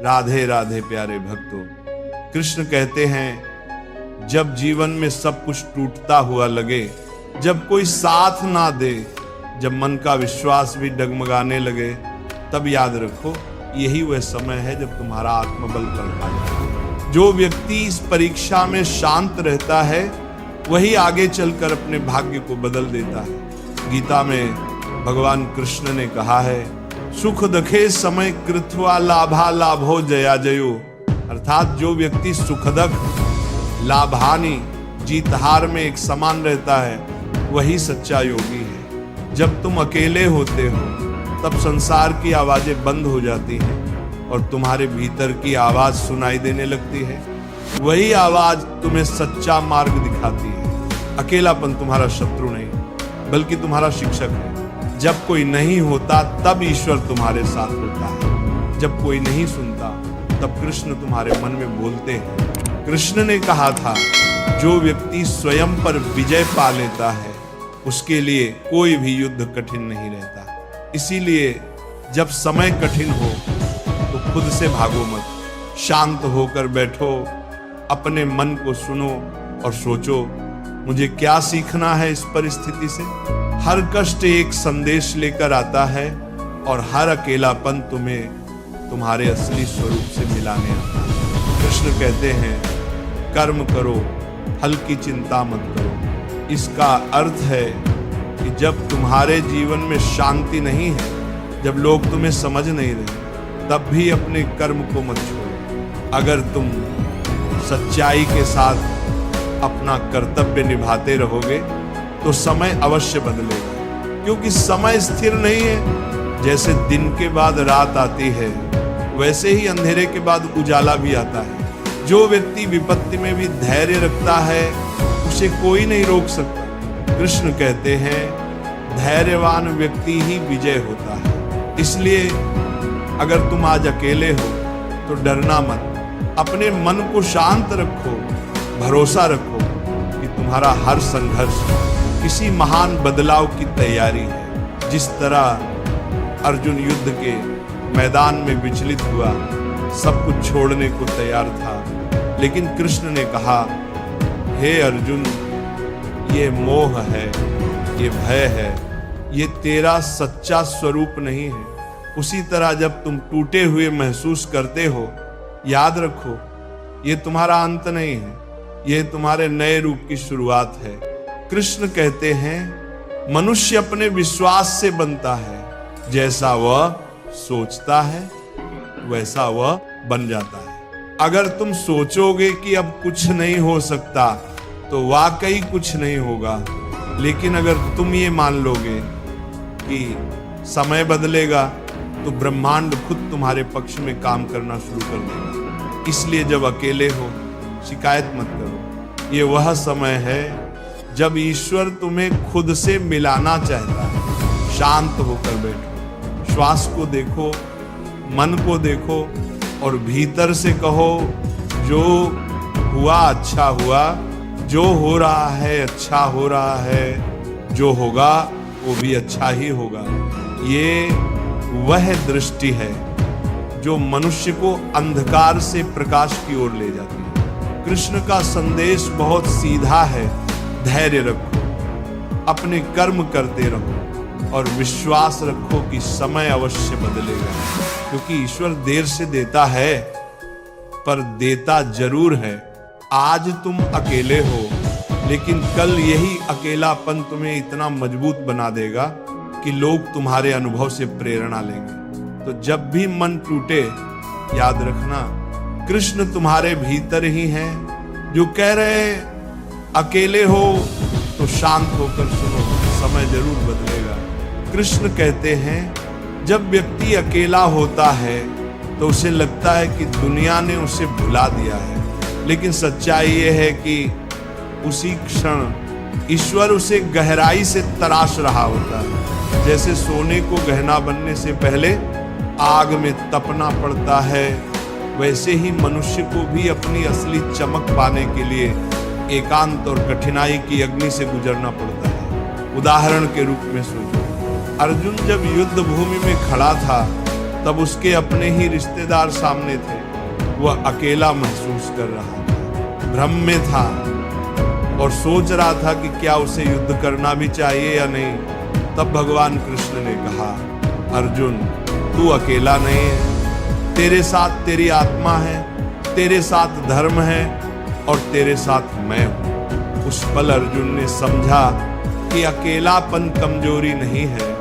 राधे राधे प्यारे भक्तों। कृष्ण कहते हैं, जब जीवन में सब कुछ टूटता हुआ लगे, जब कोई साथ ना दे, जब मन का विश्वास भी डगमगाने लगे, तब याद रखो यही वह समय है जब तुम्हारा आत्मबल परखा जाए। जो व्यक्ति इस परीक्षा में शांत रहता है वही आगे चलकर अपने भाग्य को बदल देता है। गीता में भगवान कृष्ण ने कहा है, सुख दखे समय कृत्वा लाभा लाभो जया जयो। अर्थात जो व्यक्ति सुखदक लाभानी जीत हार में एक समान रहता है वही सच्चा योगी है। जब तुम अकेले होते हो तब संसार की आवाजें बंद हो जाती हैं और तुम्हारे भीतर की आवाज सुनाई देने लगती है। वही आवाज तुम्हें सच्चा मार्ग दिखाती है। अकेलापन तुम्हारा शत्रु नहीं बल्कि तुम्हारा शिक्षक है। जब कोई नहीं होता तब ईश्वर तुम्हारे साथ होता है। जब कोई नहीं सुनता तब कृष्ण तुम्हारे मन में बोलते हैं। कृष्ण ने कहा था, जो व्यक्ति स्वयं पर विजय पा लेता है उसके लिए कोई भी युद्ध कठिन नहीं रहता। इसीलिए जब समय कठिन हो तो खुद से भागो मत, शांत होकर बैठो, अपने मन को सुनो और सोचो मुझे क्या सीखना है इस परिस्थिति से। हर कष्ट एक संदेश लेकर आता है और हर अकेलापन तुम्हें तुम्हारे असली स्वरूप से मिलाने आता है। कृष्ण कहते हैं, कर्म करो, फल की चिंता मत करो। इसका अर्थ है कि जब तुम्हारे जीवन में शांति नहीं है, जब लोग तुम्हें समझ नहीं रहे, तब भी अपने कर्म को मत छोड़ो। अगर तुम सच्चाई के साथ अपना कर्तव्य निभाते रहोगे तो समय अवश्य बदलेगा, क्योंकि समय स्थिर नहीं है। जैसे दिन के बाद रात आती है वैसे ही अंधेरे के बाद उजाला भी आता है। जो व्यक्ति विपत्ति में भी धैर्य रखता है उसे कोई नहीं रोक सकता। कृष्ण कहते हैं, धैर्यवान व्यक्ति ही विजय होता है। इसलिए अगर तुम आज अकेले हो तो डरना मत, अपने मन को शांत रखो, भरोसा रखो कि तुम्हारा हर संघर्ष किसी महान बदलाव की तैयारी है। जिस तरह अर्जुन युद्ध के मैदान में विचलित हुआ, सब कुछ छोड़ने को तैयार था, लेकिन कृष्ण ने कहा, हे अर्जुन, ये मोह है, ये भय है, ये तेरा सच्चा स्वरूप नहीं है। उसी तरह जब तुम टूटे हुए महसूस करते हो, याद रखो ये तुम्हारा अंत नहीं है, ये तुम्हारे नए रूप की शुरुआत है। कृष्ण कहते हैं, मनुष्य अपने विश्वास से बनता है, जैसा वह सोचता है वैसा वह बन जाता है। अगर तुम सोचोगे कि अब कुछ नहीं हो सकता तो वाकई कुछ नहीं होगा, लेकिन अगर तुम ये मान लोगे कि समय बदलेगा तो ब्रह्मांड खुद तुम्हारे पक्ष में काम करना शुरू कर देगा। इसलिए जब अकेले हो शिकायत मत करो। ये वह समय है जब ईश्वर तुम्हें खुद से मिलाना चाहता है। शांत होकर बैठो, श्वास को देखो, मन को देखो और भीतर से कहो, जो हुआ अच्छा हुआ, जो हो रहा है अच्छा हो रहा है, जो होगा वो भी अच्छा ही होगा। ये वह दृष्टि है जो मनुष्य को अंधकार से प्रकाश की ओर ले जाती है। कृष्ण का संदेश बहुत सीधा है, धैर्य रखो, अपने कर्म करते रहो और विश्वास रखो कि समय अवश्य बदलेगा, क्योंकि ईश्वर देर से देता है पर देता जरूर है। आज तुम अकेले हो, लेकिन कल यही अकेलापन तुम्हें इतना मजबूत बना देगा कि लोग तुम्हारे अनुभव से प्रेरणा लेंगे। तो जब भी मन टूटे, याद रखना कृष्ण तुम्हारे भीतर ही हैं, जो कह रहे अकेले हो तो शांत होकर सुनो, समय जरूर बदलेगा। कृष्ण कहते हैं, जब व्यक्ति अकेला होता है तो उसे लगता है कि दुनिया ने उसे भुला दिया है, लेकिन सच्चाई ये है कि उसी क्षण ईश्वर उसे गहराई से तराश रहा होता है। जैसे सोने को गहना बनने से पहले आग में तपना पड़ता है, वैसे ही मनुष्य को भी अपनी असली चमक पाने के लिए एकांत और कठिनाई की अग्नि से गुजरना पड़ता है। उदाहरण के रूप में सोचो, अर्जुन जब युद्ध भूमि में खड़ा था तब उसके अपने ही रिश्तेदार सामने थे। वह अकेला महसूस कर रहा था, भ्रम में था और सोच रहा था कि क्या उसे युद्ध करना भी चाहिए या नहीं। तब भगवान कृष्ण ने कहा, अर्जुन तू अकेला नहीं है, तेरे साथ तेरी आत्मा है, तेरे साथ धर्म है और तेरे साथ मैं हूं। उस पल अर्जुन ने समझा कि अकेलापन कमजोरी नहीं है,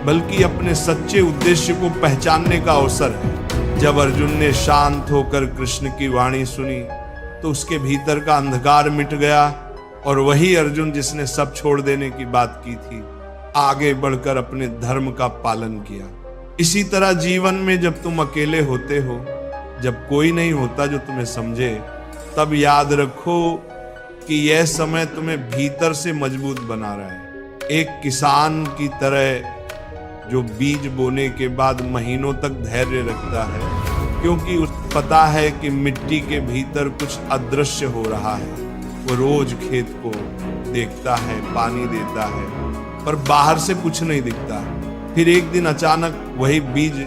बल्कि अपने सच्चे उद्देश्य को पहचानने का अवसर है। जब अर्जुन ने शांत होकर कृष्ण की वाणी सुनी तो उसके भीतर का अंधकार मिट गया और वही अर्जुन जिसने सब छोड़ देने की बात की थी, आगे बढ़कर अपने धर्म का पालन किया। इसी तरह जीवन में जब तुम अकेले होते हो, जब कोई नहीं होता जो तुम्हें समझे, तब याद रखो कि यह समय तुम्हें भीतर से मजबूत बना रहा है। एक किसान की तरह जो बीज बोने के बाद महीनों तक धैर्य रखता है, क्योंकि उसे पता है कि मिट्टी के भीतर कुछ अदृश्य हो रहा है। वो रोज खेत को देखता है, पानी देता है, पर बाहर से कुछ नहीं दिखता। फिर एक दिन अचानक वही बीज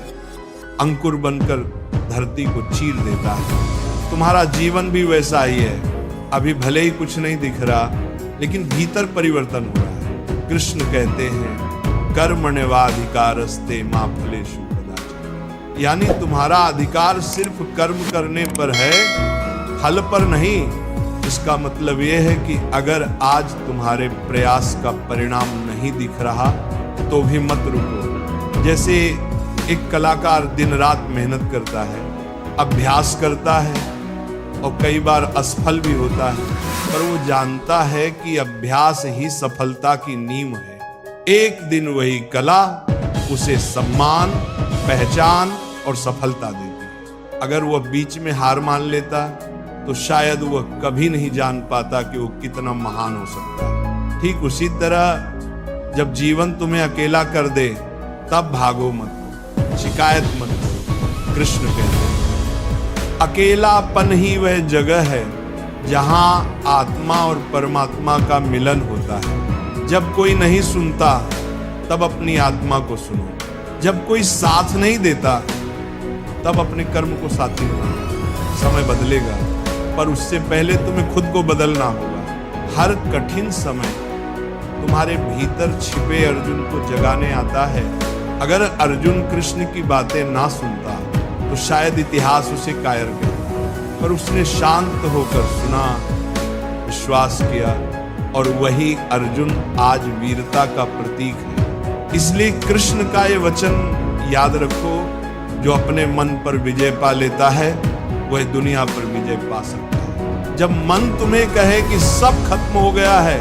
अंकुर बनकर धरती को चीर देता है। तुम्हारा जीवन भी वैसा ही है। अभी भले ही कुछ नहीं दिख रहा, लेकिन भीतर परिवर्तन हो रहा है। कृष्ण कहते हैं, कर्मण्येवाधिकारस्ते मा फलेषु कदाचन, यानी तुम्हारा अधिकार सिर्फ कर्म करने पर है, फल पर नहीं। इसका मतलब यह है कि अगर आज तुम्हारे प्रयास का परिणाम नहीं दिख रहा तो भी मत रुको। जैसे एक कलाकार दिन रात मेहनत करता है, अभ्यास करता है और कई बार असफल भी होता है, पर वो जानता है कि अभ्यास ही सफलता की नींव है। एक दिन वही कला उसे सम्मान, पहचान और सफलता देती है। अगर वह बीच में हार मान लेता तो शायद वह कभी नहीं जान पाता कि वो कितना महान हो सकता है। ठीक उसी तरह जब जीवन तुम्हें अकेला कर दे तब भागो मत, शिकायत मत करो। कृष्ण कहते हैं, अकेलापन ही वह जगह है जहां आत्मा और परमात्मा का मिलन होता है। जब कोई नहीं सुनता तब अपनी आत्मा को सुनो। जब कोई साथ नहीं देता तब अपने कर्म को साथी बनाओ। समय बदलेगा, पर उससे पहले तुम्हें खुद को बदलना होगा। हर कठिन समय तुम्हारे भीतर छिपे अर्जुन को जगाने आता है। अगर अर्जुन कृष्ण की बातें ना सुनता तो शायद इतिहास उसे कायर करता, पर उसने शांत होकर सुना, विश्वास किया और वही अर्जुन आज वीरता का प्रतीक है। इसलिए कृष्ण का ये वचन याद रखो, जो अपने मन पर विजय पा लेता है वह दुनिया पर विजय पा सकता है। जब मन तुम्हें कहे कि सब खत्म हो गया है,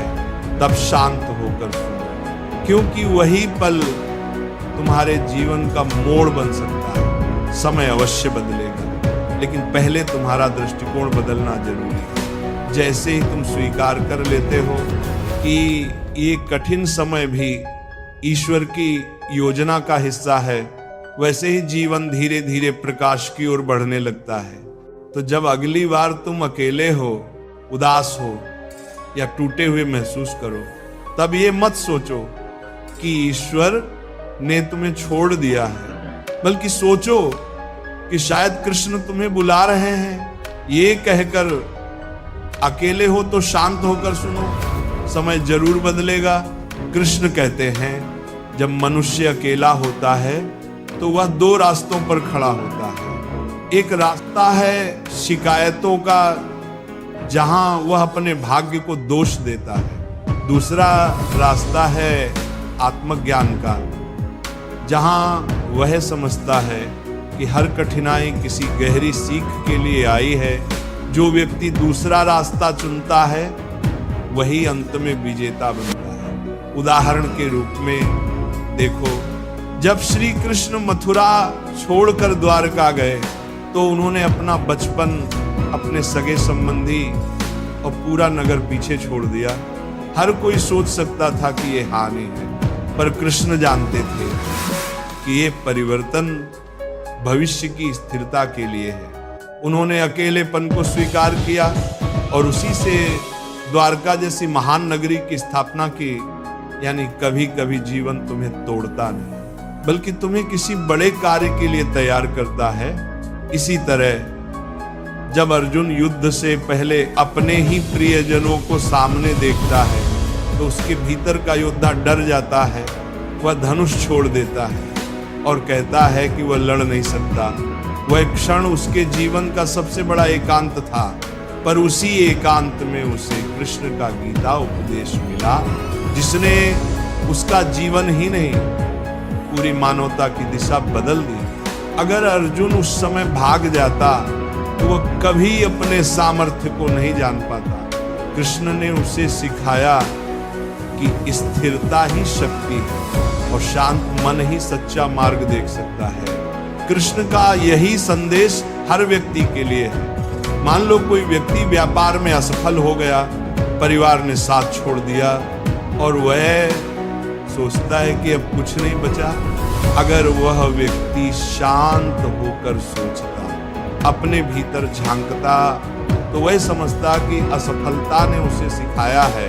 तब शांत होकर सुनो, क्योंकि वही पल तुम्हारे जीवन का मोड़ बन सकता है। समय अवश्य बदलेगा, लेकिन पहले तुम्हारा दृष्टिकोण बदलना जरूरी है। जैसे ही तुम स्वीकार कर लेते हो कि ये कठिन समय भी ईश्वर की योजना का हिस्सा है, वैसे ही जीवन धीरे धीरे प्रकाश की ओर बढ़ने लगता है। तो जब अगली बार तुम अकेले हो, उदास हो या टूटे हुए महसूस करो, तब ये मत सोचो कि ईश्वर ने तुम्हें छोड़ दिया है, बल्कि सोचो कि शायद कृष्ण तुम्हें बुला रहे हैं। ये कहकर अकेले हो तो शांत होकर सुनो, समय जरूर बदलेगा। कृष्ण कहते हैं, जब मनुष्य अकेला होता है तो वह दो रास्तों पर खड़ा होता है। एक रास्ता है शिकायतों का, जहां वह अपने भाग्य को दोष देता है। दूसरा रास्ता है आत्मज्ञान का, जहां वह समझता है कि हर कठिनाई किसी गहरी सीख के लिए आई है। जो व्यक्ति दूसरा रास्ता चुनता है वही अंत में विजेता बनता है। उदाहरण के रूप में देखो, जब श्री कृष्ण मथुरा छोड़कर द्वारका गए तो उन्होंने अपना बचपन, अपने सगे संबंधी और पूरा नगर पीछे छोड़ दिया। हर कोई सोच सकता था कि ये हानि है, पर कृष्ण जानते थे कि ये परिवर्तन भविष्य की स्थिरता के लिए है। उन्होंने अकेलेपन को स्वीकार किया और उसी से द्वारका जैसी महान नगरी की स्थापना की। यानी कभी कभी जीवन तुम्हें तोड़ता नहीं, बल्कि तुम्हें किसी बड़े कार्य के लिए तैयार करता है। इसी तरह जब अर्जुन युद्ध से पहले अपने ही प्रियजनों को सामने देखता है तो उसके भीतर का योद्धा डर जाता है, वह धनुष छोड़ देता है और कहता है कि वह लड़ नहीं सकता। वह क्षण उसके जीवन का सबसे बड़ा एकांत था, पर उसी एकांत में उसे कृष्ण का गीता उपदेश मिला, जिसने उसका जीवन ही नहीं पूरी मानवता की दिशा बदल दी। अगर अर्जुन उस समय भाग जाता तो वह कभी अपने सामर्थ्य को नहीं जान पाता। कृष्ण ने उसे सिखाया कि स्थिरता ही शक्ति है और शांत मन ही सच्चा मार्ग देख सकता है। कृष्ण का यही संदेश हर व्यक्ति के लिए है। मान लो कोई व्यक्ति व्यापार में असफल हो गया, परिवार ने साथ छोड़ दिया और वह सोचता है कि अब कुछ नहीं बचा। अगर वह व्यक्ति शांत होकर सोचता, अपने भीतर झांकता, तो वह समझता कि असफलता ने उसे सिखाया है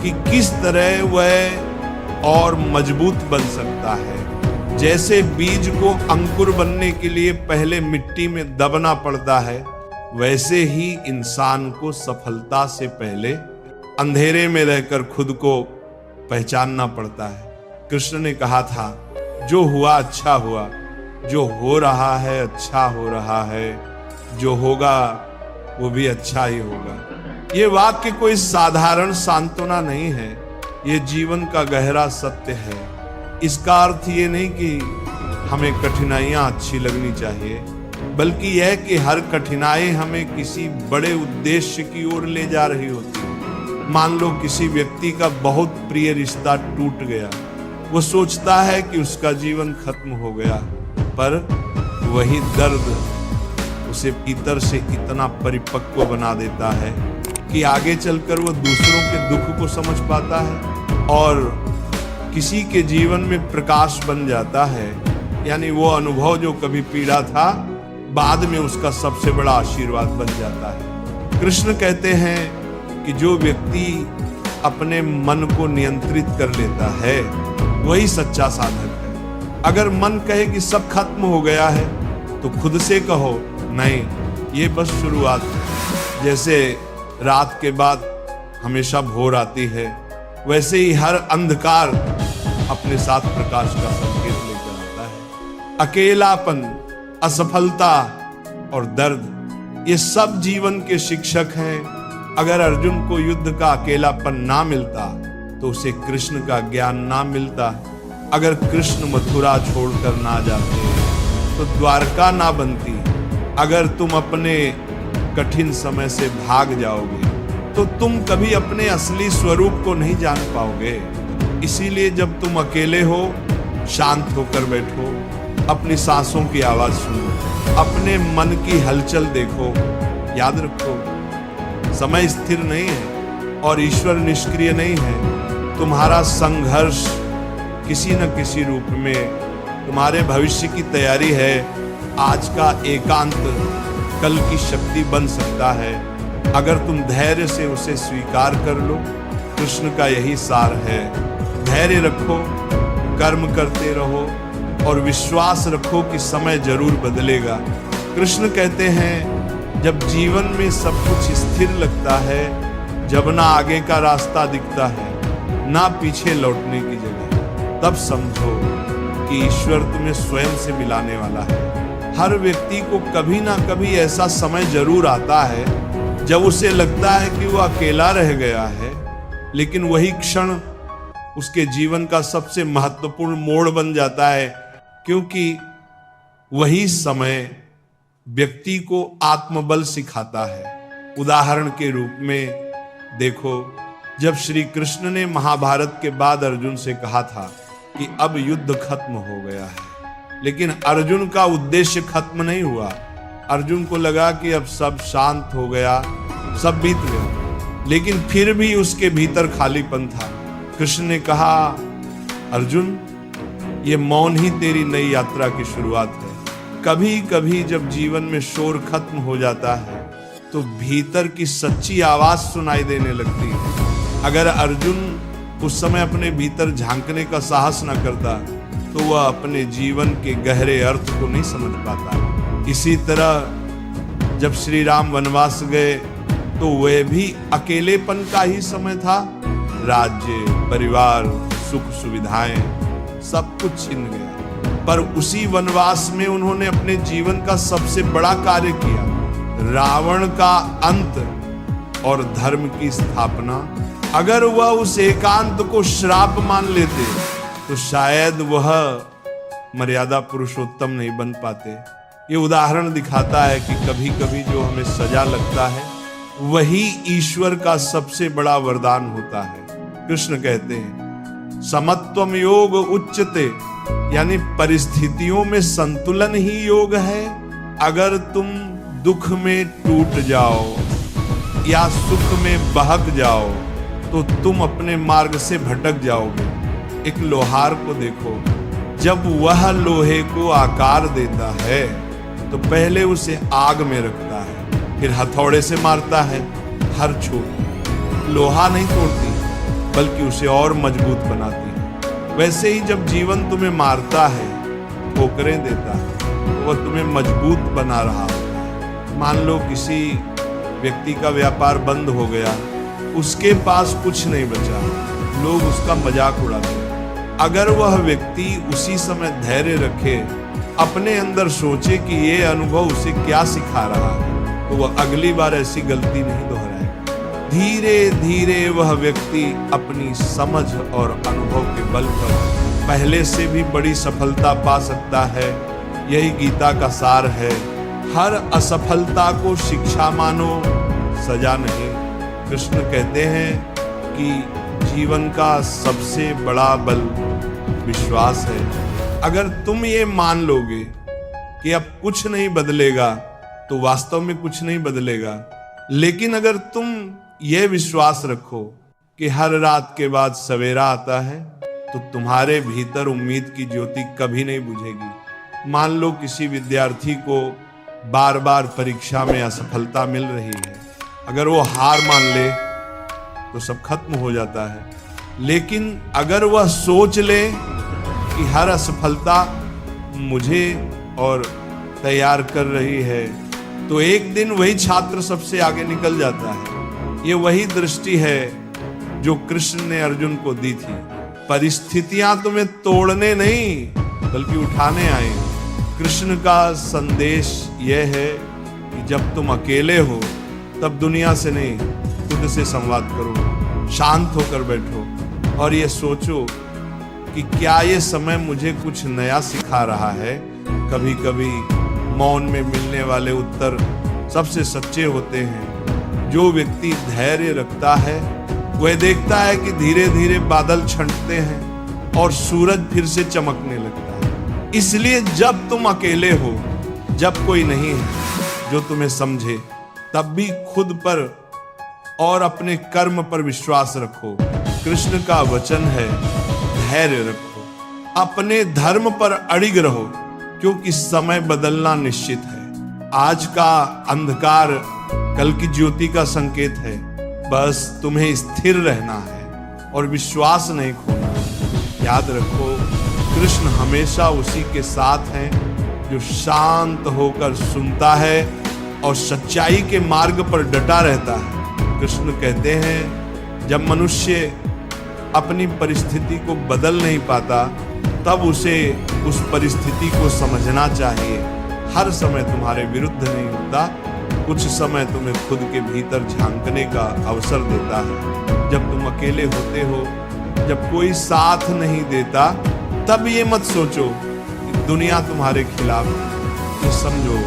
कि किस तरह वह और मजबूत बन सकता है। जैसे बीज को अंकुर बनने के लिए पहले मिट्टी में दबना पड़ता है, वैसे ही इंसान को सफलता से पहले अंधेरे में रहकर खुद को पहचानना पड़ता है। कृष्ण ने कहा था, जो हुआ अच्छा हुआ, जो हो रहा है अच्छा हो रहा है, जो होगा वो भी अच्छा ही होगा। ये वाक्य कोई साधारण सांत्वना नहीं है, ये जीवन का गहरा सत्य है। इसका अर्थ ये नहीं कि हमें कठिनाइयां अच्छी लगनी चाहिए, बल्कि यह कि हर कठिनाई हमें किसी बड़े उद्देश्य की ओर ले जा रही होती है। मान लो किसी व्यक्ति का बहुत प्रिय रिश्ता टूट गया, वो सोचता है कि उसका जीवन खत्म हो गया, पर वही दर्द उसे भीतर से इतना परिपक्व बना देता है कि आगे चलकर वो दूसरों के दुख को समझ पाता है और किसी के जीवन में प्रकाश बन जाता है। यानी वो अनुभव जो कभी पीड़ा था, बाद में उसका सबसे बड़ा आशीर्वाद बन जाता है। कृष्ण कहते हैं कि जो व्यक्ति अपने मन को नियंत्रित कर लेता है, वही सच्चा साधक है। अगर मन कहे कि सब खत्म हो गया है, तो खुद से कहो, नहीं, ये बस शुरुआत है। जैसे रात के बाद हमेशा भोर आती है, वैसे ही हर अंधकार अपने साथ प्रकाश का संकेत लेकर आता है। अकेलापन, असफलता और दर्द, ये सब जीवन के शिक्षक हैं। अगर अर्जुन को युद्ध का अकेलापन ना मिलता तो उसे कृष्ण का ज्ञान ना मिलता। अगर कृष्ण मथुरा छोड़कर ना जाते तो द्वारका ना बनती। अगर तुम अपने कठिन समय से भाग जाओगे तो तुम कभी अपने असली स्वरूप को नहीं जान पाओगे। इसीलिए जब तुम अकेले हो, शांत होकर बैठो, अपनी सांसों की आवाज सुनो, अपने मन की हलचल देखो। याद रखो, समय स्थिर नहीं है और ईश्वर निष्क्रिय नहीं है। तुम्हारा संघर्ष किसी न किसी रूप में तुम्हारे भविष्य की तैयारी है। आज का एकांत कल की शक्ति बन सकता है, अगर तुम धैर्य से उसे स्वीकार कर लो। कृष्ण का यही सार है, धैर्य रखो, कर्म करते रहो और विश्वास रखो कि समय जरूर बदलेगा। कृष्ण कहते हैं, जब जीवन में सब कुछ स्थिर लगता है, जब ना आगे का रास्ता दिखता है ना पीछे लौटने की जगह, तब समझो कि ईश्वर तुम्हें स्वयं से मिलाने वाला है। हर व्यक्ति को कभी ना कभी ऐसा समय जरूर आता है जब उसे लगता है कि वो अकेला रह गया है, लेकिन वही क्षण उसके जीवन का सबसे महत्वपूर्ण मोड़ बन जाता है, क्योंकि वही समय व्यक्ति को आत्मबल सिखाता है। उदाहरण के रूप में देखो, जब श्री कृष्ण ने महाभारत के बाद अर्जुन से कहा था कि अब युद्ध खत्म हो गया है, लेकिन अर्जुन का उद्देश्य खत्म नहीं हुआ। अर्जुन को लगा कि अब सब शांत हो गया, सब बीत गया, लेकिन फिर भी उसके भीतर खालीपन था। कृष्ण ने कहा, अर्जुन, ये मौन ही तेरी नई यात्रा की शुरुआत है। कभी कभी जब जीवन में शोर खत्म हो जाता है तो भीतर की सच्ची आवाज सुनाई देने लगती है। अगर अर्जुन उस समय अपने भीतर झांकने का साहस न करता तो वह अपने जीवन के गहरे अर्थ को नहीं समझ पाता। इसी तरह जब श्री राम वनवास गए तो वह भी अकेलेपन का ही समय था। राज्य, परिवार, सुख सुविधाएं सब कुछ छिन गया, पर उसी वनवास में उन्होंने अपने जीवन का सबसे बड़ा कार्य किया, रावण का अंत और धर्म की स्थापना। अगर वह उस एकांत को श्राप मान लेते तो शायद वह मर्यादा पुरुषोत्तम नहीं बन पाते। ये उदाहरण दिखाता है कि कभी कभी जो हमें सजा लगता है वही ईश्वर का सबसे बड़ा वरदान होता है। कृष्ण कहते हैं समत्वम योग उच्चते, यानी परिस्थितियों में संतुलन ही योग है। अगर तुम दुख में टूट जाओ या सुख में बहक जाओ तो तुम अपने मार्ग से भटक जाओगे। एक लोहार को देखो, जब वह लोहे को आकार देता है तो पहले उसे आग में रखता है, फिर हथौड़े से मारता है। हर चोट लोहा नहीं तोड़ती बल्कि उसे और मजबूत बनाती है। वैसे ही जब जीवन तुम्हें मारता है, ठोकरें देता है, तो वह तुम्हें मजबूत बना रहा होता है। मान लो किसी व्यक्ति का व्यापार बंद हो गया, उसके पास कुछ नहीं बचा, लोग उसका मजाक उड़ाते हैं। अगर वह व्यक्ति उसी समय धैर्य रखे, अपने अंदर सोचे कि ये अनुभव उसे क्या सिखा रहा है, तो वह अगली बार ऐसी गलती नहीं दोहराएगा। धीरे धीरे वह व्यक्ति अपनी समझ और अनुभव के बल पर पहले से भी बड़ी सफलता पा सकता है। यही गीता का सार है। हर असफलता को शिक्षा मानो, सजा नहीं। कृष्ण कहते हैं कि जीवन का सबसे बड़ा बल विश्वास है। अगर तुम ये मान लोगे कि अब कुछ नहीं बदलेगा तो वास्तव में कुछ नहीं बदलेगा। लेकिन अगर तुम ये विश्वास रखो कि हर रात के बाद सवेरा आता है तो तुम्हारे भीतर उम्मीद की ज्योति कभी नहीं बुझेगी। मान लो किसी विद्यार्थी को बार बार परीक्षा में असफलता मिल रही है, अगर वो हार मान ले तो सब खत्म हो जाता है। लेकिन अगर वह सोच ले कि हर असफलता मुझे और तैयार कर रही है, तो एक दिन वही छात्र सबसे आगे निकल जाता है। ये वही दृष्टि है जो कृष्ण ने अर्जुन को दी थी। परिस्थितियां तुम्हें तोड़ने नहीं बल्कि उठाने आए। कृष्ण का संदेश यह है कि जब तुम अकेले हो तब दुनिया से नहीं, खुद से संवाद करो, शांत होकर बैठो और ये सोचो कि क्या ये समय मुझे कुछ नया सिखा रहा है। कभी कभी मौन में मिलने वाले उत्तर सबसे सच्चे होते हैं। जो व्यक्ति धैर्य रखता है वह देखता है कि धीरे धीरे बादल छंटते हैं और सूरज फिर से चमकने लगता है। इसलिए जब तुम अकेले हो, जब कोई नहीं है जो तुम्हें समझे, तब भी खुद पर और अपने कर्म पर विश्वास रखो। कृष्ण का वचन है धैर्य रखो, अपने धर्म पर अड़िग रहो, क्योंकि समय बदलना निश्चित है। आज का अंधकार कल की ज्योति का संकेत है। बस तुम्हें स्थिर रहना है और विश्वास नहीं खोना। याद रखो, कृष्ण हमेशा उसी के साथ हैं जो शांत होकर सुनता है और सच्चाई के मार्ग पर डटा रहता है। कृष्ण कहते हैं जब मनुष्य अपनी परिस्थिति को बदल नहीं पाता तब उसे उस परिस्थिति को समझना चाहिए। हर समय तुम्हारे विरुद्ध नहीं होता, कुछ समय तुम्हें खुद के भीतर झांकने का अवसर देता है। जब तुम अकेले होते हो, जब कोई साथ नहीं देता, तब ये मत सोचो कि दुनिया तुम्हारे खिलाफ है। ये समझो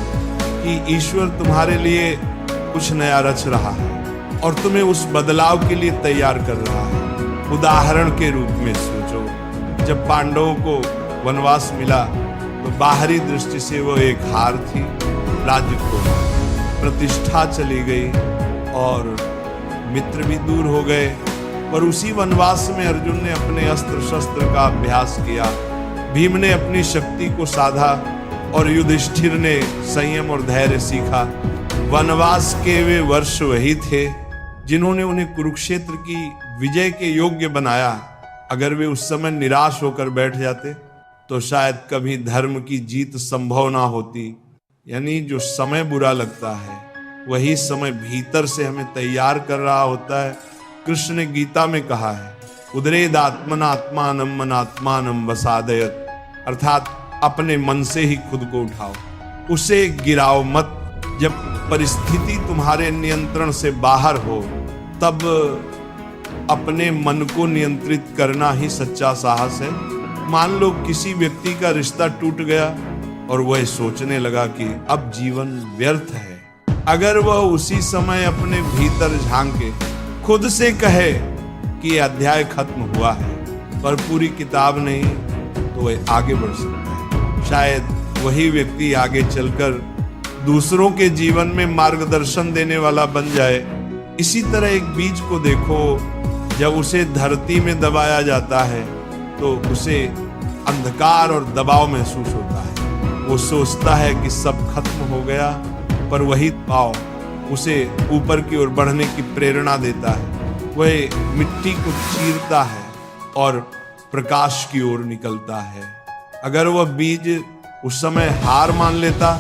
कि ईश्वर तुम्हारे लिए कुछ नया रच रहा है और तुम्हें उस बदलाव के लिए तैयार कर रहा है। उदाहरण के रूप में सोचो, जब पांडवों को वनवास मिला तो बाहरी दृष्टि से वो एक हार थी, राज्य को प्रतिष्ठा चली गई और मित्र भी दूर हो गए। पर उसी वनवास में अर्जुन ने अपने अस्त्र शस्त्र का अभ्यास किया, भीम ने अपनी शक्ति को साधा और युधिष्ठिर ने संयम और धैर्य सीखा। वनवास के वे वर्ष वही थे जिन्होंने उन्हें कुरुक्षेत्र की विजय के योग्य बनाया। अगर वे उस समय निराश होकर बैठ जाते तो शायद कभी धर्म की जीत संभव ना होती। यानी जो समय बुरा लगता है वही समय भीतर से हमें तैयार कर रहा होता है। कृष्ण ने गीता में कहा है, उदरेदात्मनात्मानं मनात्मानं वसादयत, अर्थात अपने मन से ही खुद को उठाओ, उसे गिराओ मत। जब परिस्थिति तुम्हारे नियंत्रण से बाहर हो तब अपने मन को नियंत्रित करना ही सच्चा साहस है। मान लो किसी व्यक्ति का रिश्ता टूट गया और वह सोचने लगा कि अब जीवन व्यर्थ है। अगर वह उसी समय अपने भीतर झांके खुद से कहे कि यह अध्याय खत्म हुआ है पर पूरी किताब नहीं, तो वह आगे बढ़ सकता है। शायद वही व्यक्ति आगे चलकर दूसरों के जीवन में मार्गदर्शन देने वाला बन जाए। इसी तरह एक बीज को देखो, जब उसे धरती में दबाया जाता है तो उसे अंधकार और दबाव महसूस होता है। वो सोचता है कि सब खत्म हो गया, पर वही पाव उसे ऊपर की ओर बढ़ने की प्रेरणा देता है। वह मिट्टी को चीरता है और प्रकाश की ओर निकलता है। अगर वह बीज उस समय हार मान लेता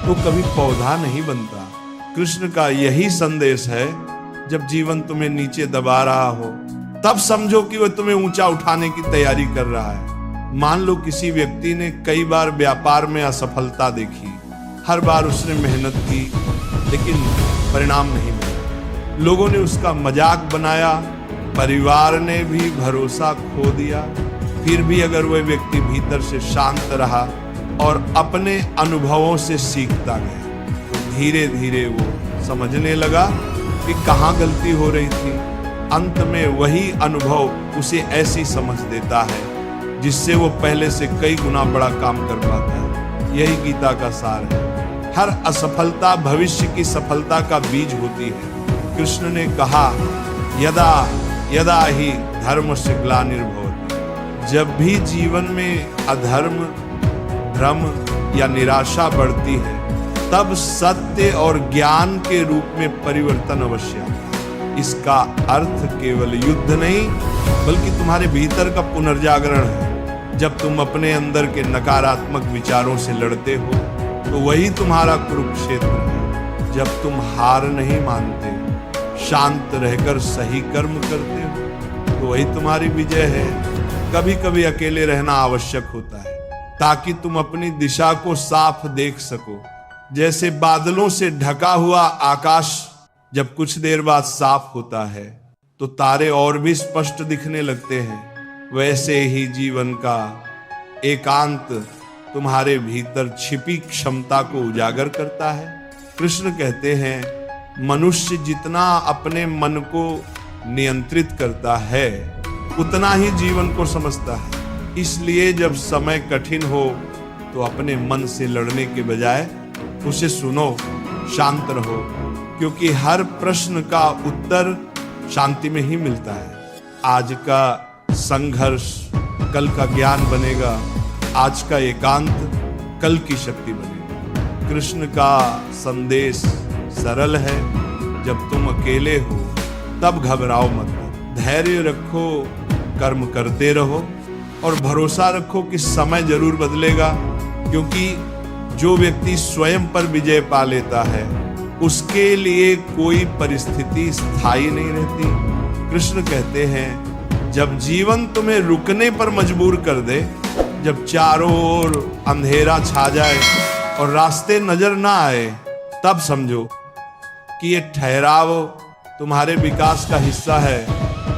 तो कभी पौधा नहीं बनता। कृष्ण का यही संदेश है, जब जीवन तुम्हें नीचे दबा रहा हो तब समझो कि वह तुम्हें ऊंचा उठाने की तैयारी कर रहा है। मान लो किसी व्यक्ति ने कई बार व्यापार में असफलता देखी, हर बार उसने मेहनत की लेकिन परिणाम नहीं मिला। लोगों ने उसका मजाक बनाया, परिवार ने भी भरोसा खो दिया। फिर भी अगर वह व्यक्ति भीतर से शांत रहा और अपने अनुभवों से सीखता गया तो धीरे धीरे वो समझने लगा कि कहाँ गलती हो रही थी। अंत में वही अनुभव उसे ऐसी समझ देता है जिससे वो पहले से कई गुना बड़ा काम कर पाता है। यही गीता का सार है। हर असफलता भविष्य की सफलता का बीज होती है। कृष्ण ने कहा, यदा यदा ही धर्मस्य ग्लानिर्भवति, जब भी जीवन में अधर्म, भ्रम या निराशा बढ़ती है तब सत्य और ज्ञान के रूप में परिवर्तन अवश्य आता है। इसका अर्थ केवल युद्ध नहीं बल्कि तुम्हारे भीतर का पुनर्जागरण है। जब तुम अपने अंदर के नकारात्मक विचारों से लड़ते हो तो वही तुम्हारा कुरुक्षेत्र है। जब तुम हार नहीं मानते, शांत रहकर सही कर्म करते हो तो वही तुम्हारी विजय है। कभी कभी अकेले रहना आवश्यक होता है ताकि तुम अपनी दिशा को साफ देख सको। जैसे बादलों से ढका हुआ आकाश जब कुछ देर बाद साफ होता है तो तारे और भी स्पष्ट दिखने लगते हैं, वैसे ही जीवन का एकांत तुम्हारे भीतर छिपी क्षमता को उजागर करता है। कृष्ण कहते हैं, मनुष्य जितना अपने मन को नियंत्रित करता है उतना ही जीवन को समझता है। इसलिए जब समय कठिन हो तो अपने मन से लड़ने के बजाय उसे सुनो, शांत रहो, क्योंकि हर प्रश्न का उत्तर शांति में ही मिलता है। आज का संघर्ष कल का ज्ञान बनेगा, आज का एकांत कल की शक्ति बनेगी। कृष्ण का संदेश सरल है, जब तुम अकेले हो तब घबराओ मत, धैर्य रखो, कर्म करते रहो और भरोसा रखो कि समय जरूर बदलेगा, क्योंकि जो व्यक्ति स्वयं पर विजय पा लेता है उसके लिए कोई परिस्थिति स्थायी नहीं रहती। कृष्ण कहते हैं, जब जीवन तुम्हें रुकने पर मजबूर कर दे, जब चारों ओर अंधेरा छा जाए और रास्ते नजर ना आए, तब समझो कि ये ठहराव तुम्हारे विकास का हिस्सा है।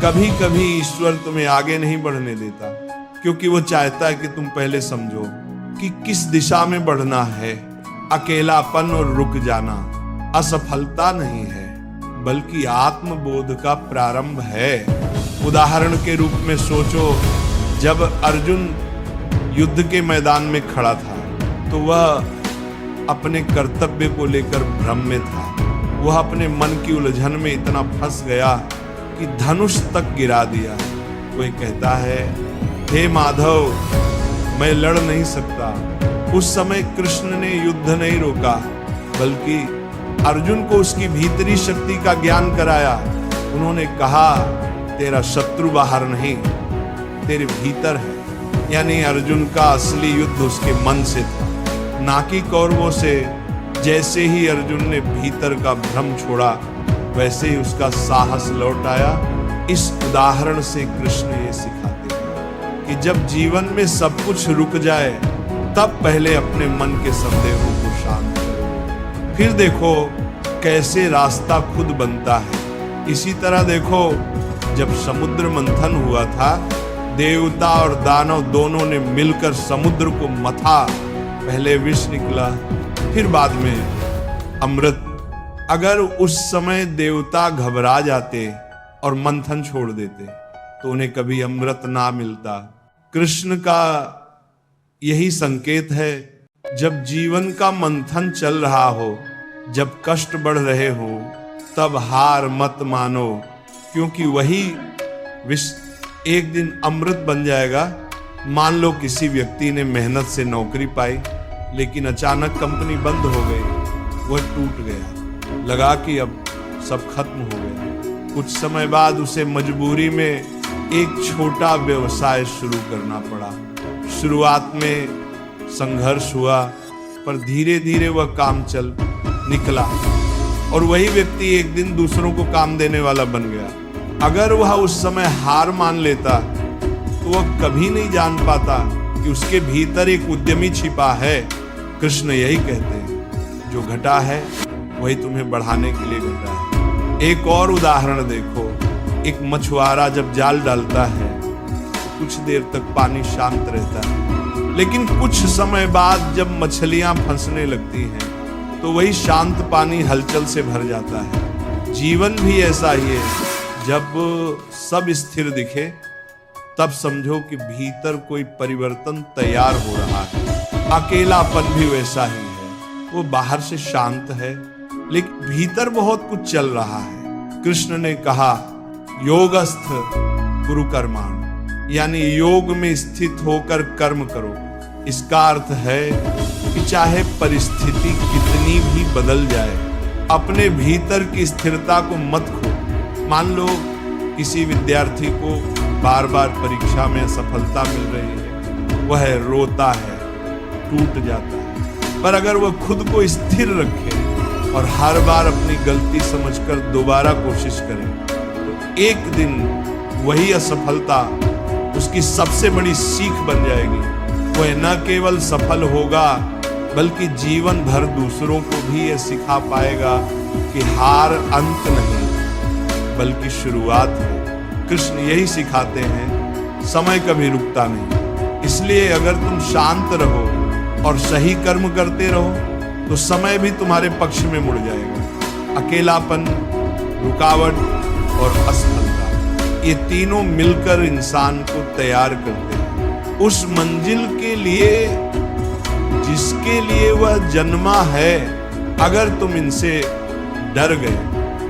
कभी कभी ईश्वर तुम्हें आगे नहीं बढ़ने देता, क्योंकि वो चाहता है कि तुम पहले समझो कि किस दिशा में बढ़ना है। अकेलापन और रुक जाना असफलता नहीं है, बल्कि आत्मबोध का प्रारंभ है। उदाहरण के रूप में सोचो, जब अर्जुन युद्ध के मैदान में खड़ा था तो वह अपने कर्तव्य को लेकर भ्रम में था। वह अपने मन की उलझन में इतना फंस गया कि धनुष तक गिरा दिया। कोई कहता है, हे माधव, मैं लड़ नहीं सकता। उस समय कृष्ण ने युद्ध नहीं रोका, बल्कि अर्जुन को उसकी भीतरी शक्ति का ज्ञान कराया। उन्होंने कहा, तेरा शत्रु बाहर नहीं, तेरे भीतर है। यानी अर्जुन का असली युद्ध उसके मन से था, ना कि कौरवों से। जैसे ही अर्जुन ने भीतर का भ्रम छोड़ा, वैसे ही उसका साहस लौट आया। इस उदाहरण से कृष्ण ये सिखाते हैं कि जब जीवन में सब कुछ रुक जाए, तब पहले अपने मन के संदेहों को शांत करो, फिर देखो कैसे रास्ता खुद बनता है। इसी तरह देखो, जब समुद्र मंथन हुआ था, देवता और दानव दोनों ने मिलकर समुद्र को मथा। पहले विष निकला, फिर बाद में अमृत। अगर उस समय देवता घबरा जाते और मंथन छोड़ देते, तो उन्हें कभी अमृत ना मिलता। कृष्ण का यही संकेत है, जब जीवन का मंथन चल रहा हो, जब कष्ट बढ़ रहे हो, तब हार मत मानो, क्योंकि वही विष एक दिन अमृत बन जाएगा। मान लो किसी व्यक्ति ने मेहनत से नौकरी पाई, लेकिन अचानक कंपनी बंद हो गई, वह टूट गया, लगा कि अब सब खत्म हो गया। कुछ समय बाद उसे मजबूरी में एक छोटा व्यवसाय शुरू करना पड़ा। शुरुआत में संघर्ष हुआ, पर धीरे धीरे वह काम चल निकला, और वही व्यक्ति एक दिन दूसरों को काम देने वाला बन गया। अगर वह उस समय हार मान लेता, तो वह कभी नहीं जान पाता कि उसके भीतर एक उद्यमी छिपा है। कृष्ण यही कहते हैं, जो घटा है वही तुम्हें बढ़ाने के लिए घटा है। एक और उदाहरण देखो, एक मछुआरा जब जाल डालता है, तो कुछ देर तक पानी शांत रहता है, लेकिन कुछ समय बाद जब मछलियां फंसने लगती हैं, तो वही शांत पानी हलचल से भर जाता है। जीवन भी ऐसा ही है, जब सब स्थिर दिखे, तब समझो कि भीतर कोई परिवर्तन तैयार हो रहा है। अकेलापन भी वैसा ही है, वो बाहर से शांत है, लेकिन भीतर बहुत कुछ चल रहा है। कृष्ण ने कहा, योगस्थ कुरु कर्माण, यानी योग में स्थित होकर कर्म करो। इसका अर्थ है कि चाहे परिस्थिति कितनी भी बदल जाए, अपने भीतर की स्थिरता को मत खो। मान लो किसी विद्यार्थी को बार बार परीक्षा में असफलता मिल रही है, वह रोता है, टूट जाता है, पर अगर वह खुद को स्थिर रखे और हर बार अपनी गलती समझकर दोबारा कोशिश करे, तो एक दिन वही असफलता उसकी सबसे बड़ी सीख बन जाएगी। वह न केवल सफल होगा, बल्कि जीवन भर दूसरों को भी यह सिखा पाएगा कि हार अंत नहीं, बल्कि शुरुआत है। कृष्ण यही सिखाते हैं, समय कभी रुकता नहीं। इसलिए अगर तुम शांत रहो और सही कर्म करते रहो, तो समय भी तुम्हारे पक्ष में मुड़ जाएगा। अकेलापन, रुकावट और असफलता, ये तीनों मिलकर इंसान को तैयार करते हैं उस मंजिल के लिए जिसके लिए वह जन्मा है। अगर तुम इनसे डर गए,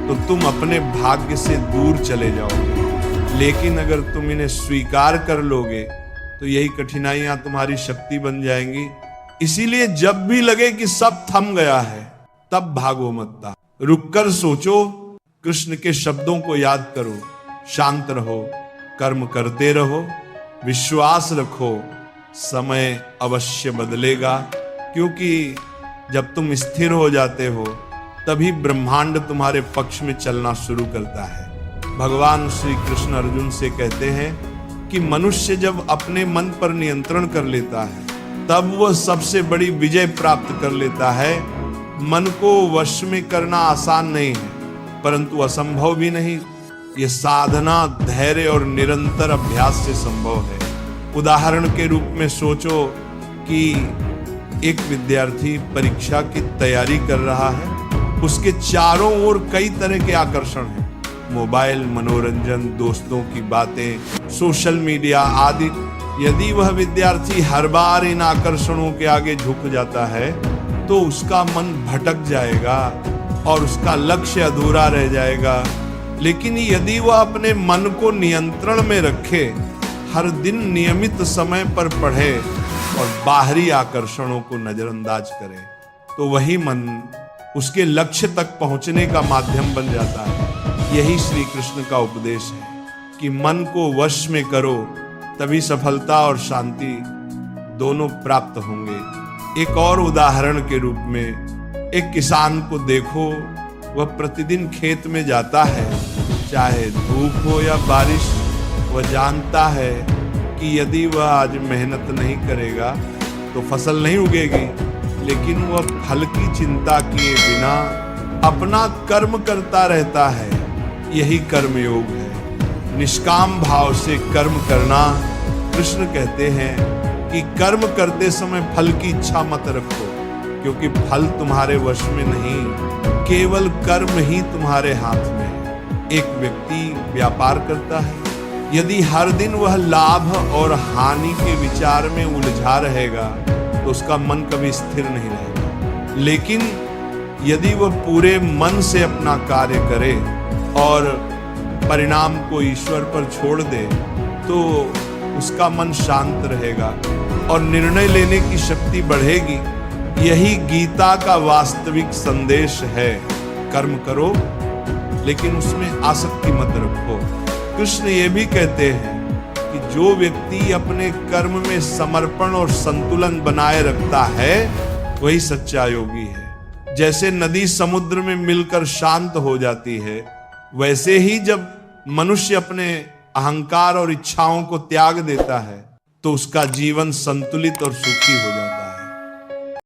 तो तुम अपने भाग्य से दूर चले जाओगे, लेकिन अगर तुम इन्हें स्वीकार कर लोगे, तो यही कठिनाइयां तुम्हारी शक्ति बन जाएंगी। इसीलिए जब भी लगे कि सब थम गया है, तब भागो मत, रुककर सोचो, कृष्ण के शब्दों को याद करो, शांत रहो, कर्म करते रहो, विश्वास रखो, समय अवश्य बदलेगा। क्योंकि जब तुम स्थिर हो जाते हो, तभी ब्रह्मांड तुम्हारे पक्ष में चलना शुरू करता है। भगवान श्री कृष्ण अर्जुन से कहते हैं कि मनुष्य जब अपने मन पर नियंत्रण कर लेता है, तब वह सबसे बड़ी विजय प्राप्त कर लेता है। मन को वश में करना आसान नहीं है, परंतु असंभव भी नहीं। यह साधना, धैर्य और निरंतर अभ्यास से संभव है। उदाहरण के रूप में सोचो कि एक विद्यार्थी परीक्षा की तैयारी कर रहा है, उसके चारों ओर कई तरह के आकर्षण हैं, मोबाइल, मनोरंजन, दोस्तों की बातें, सोशल मीडिया आदि। यदि वह विद्यार्थी हर बार इन आकर्षणों के आगे झुक जाता है, तो उसका मन भटक जाएगा और उसका लक्ष्य अधूरा रह जाएगा। लेकिन यदि वह अपने मन को नियंत्रण में रखे, हर दिन नियमित समय पर पढ़े और बाहरी आकर्षणों को नजरअंदाज करे, तो वही मन उसके लक्ष्य तक पहुंचने का माध्यम बन जाता है। यही श्री कृष्ण का उपदेश है कि मन को वश में करो, तभी सफलता और शांति दोनों प्राप्त होंगे। एक और उदाहरण के रूप में एक किसान को देखो, वह प्रतिदिन खेत में जाता है, चाहे धूप हो या बारिश। वह जानता है कि यदि वह आज मेहनत नहीं करेगा तो फसल नहीं उगेगी, लेकिन वह फल की चिंता किए बिना अपना कर्म करता रहता है। यही कर्म योग है। निष्काम भाव से कर्म करना। कृष्ण कहते हैं कि कर्म करते समय फल की इच्छा मत रखो, क्योंकि फल तुम्हारे वश में नहीं, केवल कर्म ही तुम्हारे हाथ में है। एक व्यक्ति व्यापार करता है, यदि हर दिन वह लाभ और हानि के विचार में उलझा रहेगा तो उसका मन कभी स्थिर नहीं रहेगा। लेकिन यदि वह पूरे मन से अपना कार्य करे और परिणाम को ईश्वर पर छोड़ दे तो उसका मन शांत रहेगा और निर्णय लेने की शक्ति बढ़ेगी। यही गीता का वास्तविक संदेश है। कर्म करो लेकिन उसमें आसक्ति मत रखो। कृष्ण ये भी कहते हैं कि जो व्यक्ति अपने कर्म में समर्पण और संतुलन बनाए रखता है वही सच्चा योगी है। जैसे नदी समुद्र में मिलकर शांत हो जाती है, वैसे ही जब मनुष्य अपने अहंकार और इच्छाओं को त्याग देता है तो उसका जीवन संतुलित और सुखी हो जाता है।